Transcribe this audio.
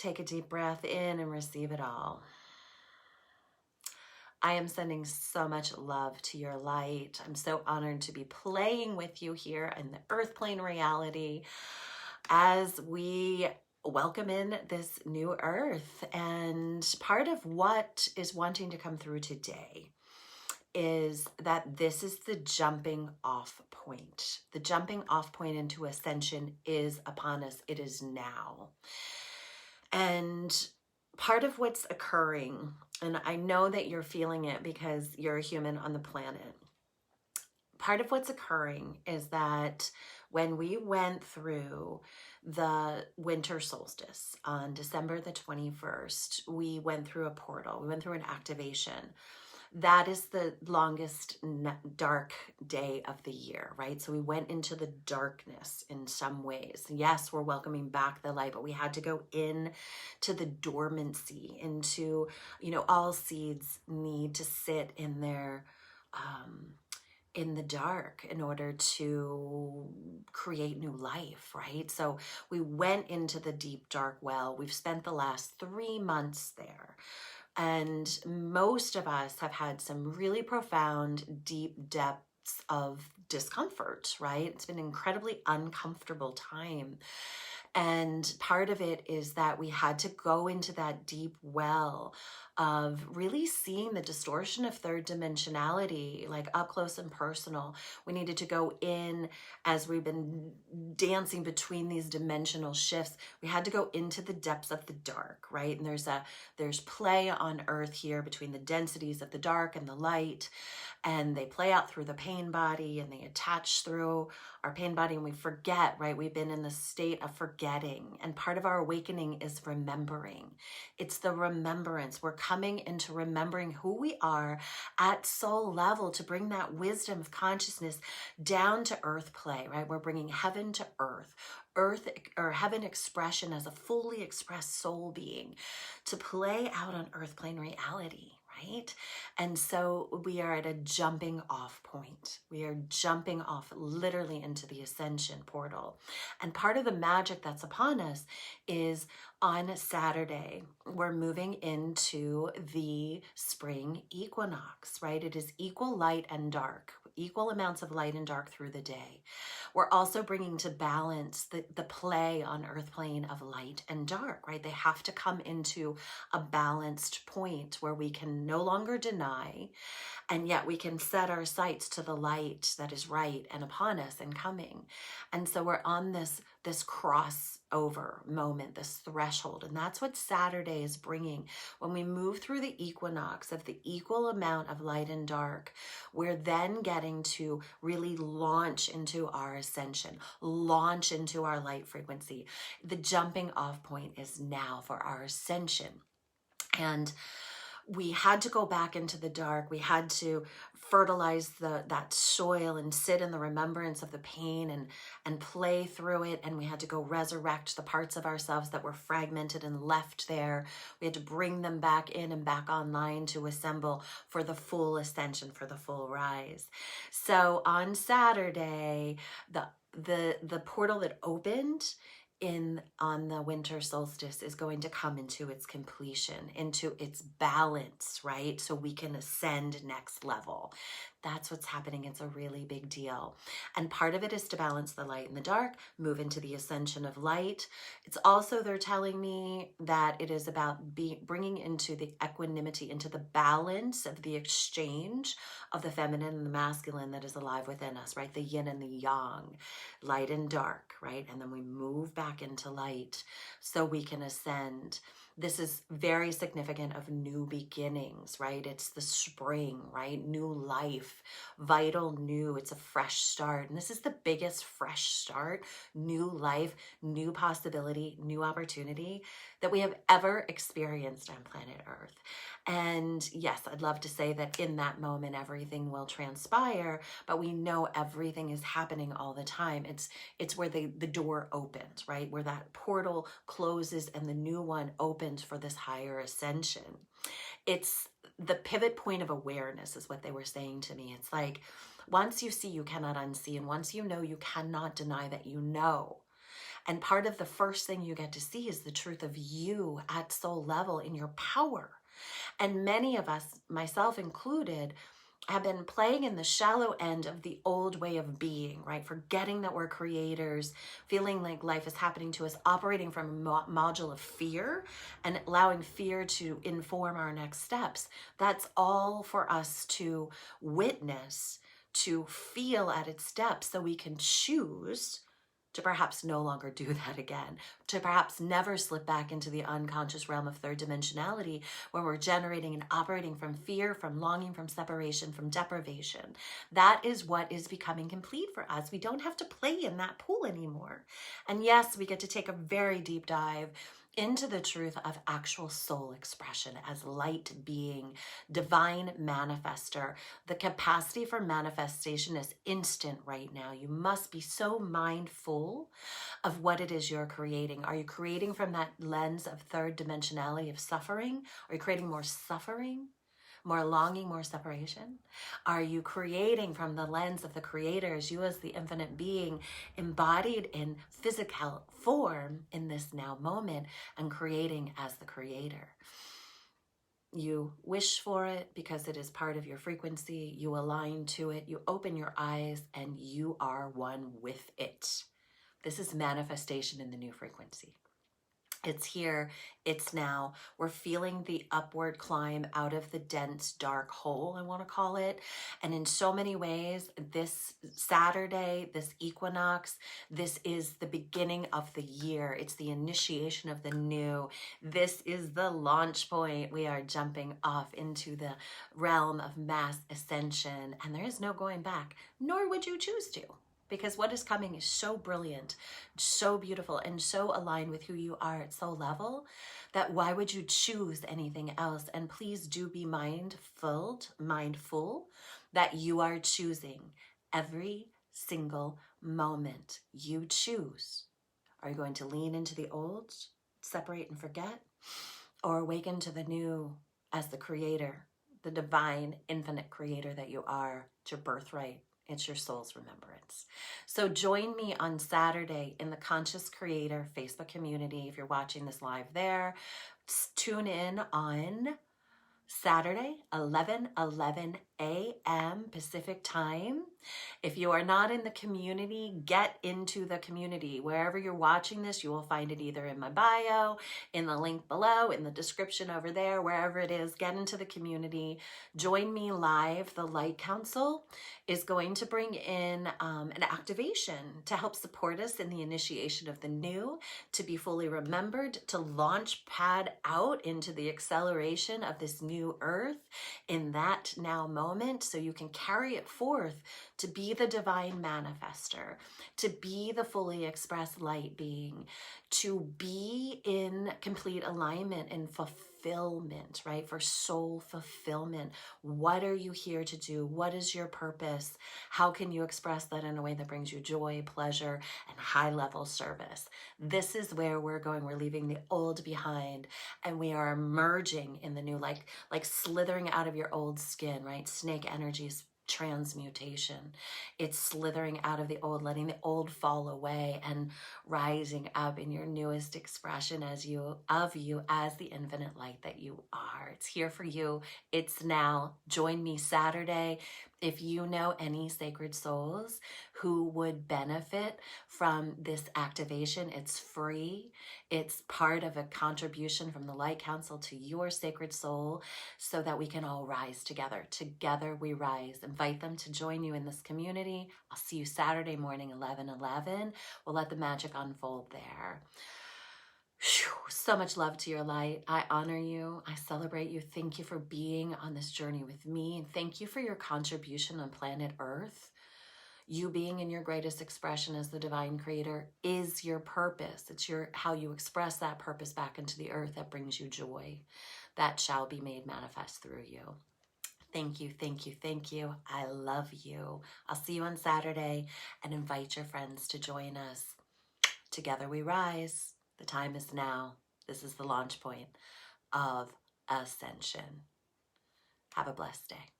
take a deep breath in and receive it all. I am sending so much love to your light. I'm so honored to be playing with you here in the earth plane reality as we welcome in this new earth. And part of what is wanting to come through today is that this is the jumping off point. The jumping off point into ascension is upon us. It is now. And part of what's occurring, and I know that you're feeling it because you're a human on the planet, part of what's occurring is that when we went through the winter solstice on December the 21st, we went through a portal, we went through an activation. That is the longest dark day of the year, right? So we went into the darkness in some ways. Yes, we're welcoming back the light, but we had to go in to the dormancy, into, all seeds need to sit in their, in the dark in order to create new life, right? So we went into the deep dark well. We've spent the last 3 months there. And most of us have had some really profound, deep depths of discomfort, right? It's been an incredibly uncomfortable time. And part of it is that we had to go into that deep well of really seeing the distortion of third dimensionality, like up close and personal. We needed to go in as we've been dancing between these dimensional shifts. We had to go into the depths of the dark, right? And there's play on earth here between the densities of the dark and the light. And they play out through the pain body and they attach through our pain body, and we forget, right? We've been in the state of forgetting. And part of our awakening is remembering. It's the remembrance. We're coming into remembering who we are at soul level to bring that wisdom of consciousness down to earth play, right? We're bringing heaven to earth or heaven expression as a fully expressed soul being to play out on earth plane reality. Right? And so we are at a jumping off point. We are jumping off literally into the ascension portal. And part of the magic that's upon us is on Saturday, we're moving into the spring equinox, right? It is equal light and dark, equal amounts of light and dark through the day. We're also bringing to balance the play on earth plane of light and dark, right? They have to come into a balanced point where we can no longer deny, and yet we can set our sights to the light that is right and upon us and coming. And so we're on this crossover moment, this threshold. And that's what Saturday is bringing. When we move through the equinox of the equal amount of light and dark, we're then getting to really launch into our ascension, launch into our light frequency. The jumping off point is now for our ascension. And we had to go back into the dark. We had to fertilize that soil and sit in the remembrance of the pain and play through it. And we had to go resurrect the parts of ourselves that were fragmented and left there. We had to bring them back in and back online to assemble for the full ascension, for the full rise. So on Saturday, the portal that opened on the winter solstice is going to come into its completion, into its balance, right? So we can ascend next level. That's what's happening. It's a really big deal. And part of it is to balance the light and the dark, move into the ascension of light. It's also, they're telling me that it is about bringing into the equanimity, into the balance of the exchange of the feminine and the masculine that is alive within us, right? The yin and the yang, light and dark, right? And then we move back into light so we can ascend. This is very significant of new beginnings, right? It's the spring, right? New life, vital new. It's a fresh start. And this is the biggest fresh start, new life, new possibility, new opportunity that we have ever experienced on planet Earth. And yes, I'd love to say that in that moment, everything will transpire, but we know everything is happening all the time. It's where the door opens, right? Where that portal closes and the new one opens for this higher ascension. It's the pivot point of awareness is what they were saying to me. It's like, once you see, you cannot unsee. And once you know, you cannot deny that you know. And part of the first thing you get to see is the truth of you at soul level in your power. And many of us, myself included, have been playing in the shallow end of the old way of being, right? Forgetting that we're creators, feeling like life is happening to us, operating from a module of fear and allowing fear to inform our next steps. That's all for us to witness, to feel at its depths, so we can choose to perhaps no longer do that again, to perhaps never slip back into the unconscious realm of third dimensionality where we're generating and operating from fear, from longing, from separation, from deprivation. That is what is becoming complete for us. We don't have to play in that pool anymore. And yes, we get to take a very deep dive into the truth of actual soul expression as light being, divine manifester. The capacity for manifestation is instant right now. You must be so mindful of what it is you're creating. Are you creating from that lens of third dimensionality of suffering? Are you creating more suffering? More longing, more separation? Are you creating from the lens of the creator, as you as the infinite being embodied in physical form in this now moment and creating as the creator? You wish for it because it is part of your frequency. You align to it. You open your eyes and you are one with it. This is manifestation in the new frequency. It's here, it's now. We're feeling the upward climb out of the dense, dark hole, I want to call it. And in so many ways, this Saturday, this equinox, this is the beginning of the year. It's the initiation of the new. This is the launch point. We are jumping off into the realm of mass ascension, and there is no going back, nor would you choose to. Because what is coming is so brilliant, so beautiful, and so aligned with who you are at soul level that why would you choose anything else? And please do be mindful that you are choosing every single moment you choose. Are you going to lean into the old, separate and forget, or awaken to the new as the creator, the divine, infinite creator that you are? It's your birthright. It's your soul's remembrance. So join me on Saturday in the Conscious Creator Facebook community. If you're watching this live there, tune in on Saturday, 11:11 a.m. Pacific time. If you are not in the community, get into the community. Wherever you're watching this, you will find it either in my bio, in the link below, in the description over there, wherever it is. Get into the community. Join me live. The Light Council is going to bring in an activation to help support us in the initiation of the new, to be fully remembered, to launch pad out into the acceleration of this new earth in that now moment, so you can carry it forth to be the divine manifester, to be the fully expressed light being, to be in complete alignment and fulfillment, right? For soul fulfillment. What are you here to do? What is your purpose? How can you express that in a way that brings you joy, pleasure, and high-level service? This is where we're going. We're leaving the old behind, and we are emerging in the new, like slithering out of your old skin, right? Snake energies, transmutation. It's slithering out of the old, letting the old fall away and rising up in your newest expression as you as the infinite light that you are. It's here for you. It's now. Join me Saturday. If you know any sacred souls who would benefit from this activation, it's free. It's part of a contribution from the Light Council to your sacred soul so that we can all rise together. Together we rise. Invite them to join you in this community. I'll see you Saturday morning, 11:11. We'll let the magic unfold there. Whew, so much love to your light. I honor you. I celebrate you. Thank you for being on this journey with me. And thank you for your contribution on planet Earth. You being in your greatest expression as the divine creator is your purpose. It's how you express that purpose back into the earth that brings you joy. That shall be made manifest through you. Thank you, thank you, thank you. I love you. I'll see you on Saturday, and invite your friends to join us. Together we rise. The time is now. This is the launch point of Ascension. Have a blessed day.